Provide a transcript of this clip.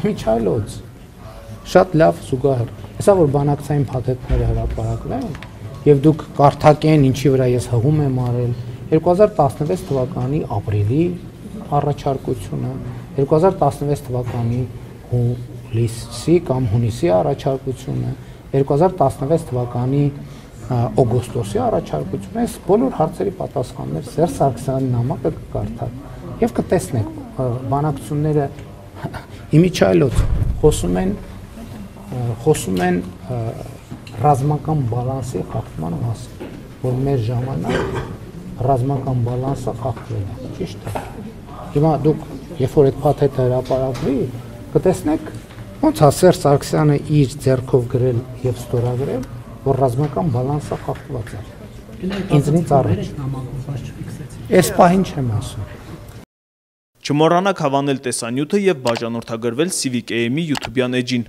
Իմիջայլոց, շատ լավ զուգահեռ։ Հեսա որ բանակցային փաթեթները հրապարակվեն եւ դուք կարդակեն ինչի վրա ես հղում եմ արել 2016 թվականի ապրիլի առաջարկությունը, 2016 թվականի հուլիսի կամ հունիսի առաջարկությունը, 2016 թվականի օգոստոսի առաջարկությունը, այս բոլոր հարցերի պատասխաններ Սերժ Սարգսյանի նամակը կկարդաք եւ կտեսնեք բանակցությունները իմիջայլոց խոսում են ռազմական բալանսի խախտման մասին, որ մեր ժամանակ ռազմական բալանսը խախտվել է, ճիշտ է։ Հիմա դուք, երբ որ այդ փաթեթը հրապարակվի, կտեսնեք ոնց է Սերժ Սարգսյանը իր ձեռքով գրել եւ ստորագրել, որ ռազմական բալանսը խախտված է։ Ինձնից առաջ։ Այս պահին չեմ ասում։ Չմոռանաք հավանել տեսանյութը եւ բաժանորդագրվել Civic AM-ի YouTube-յան էջին։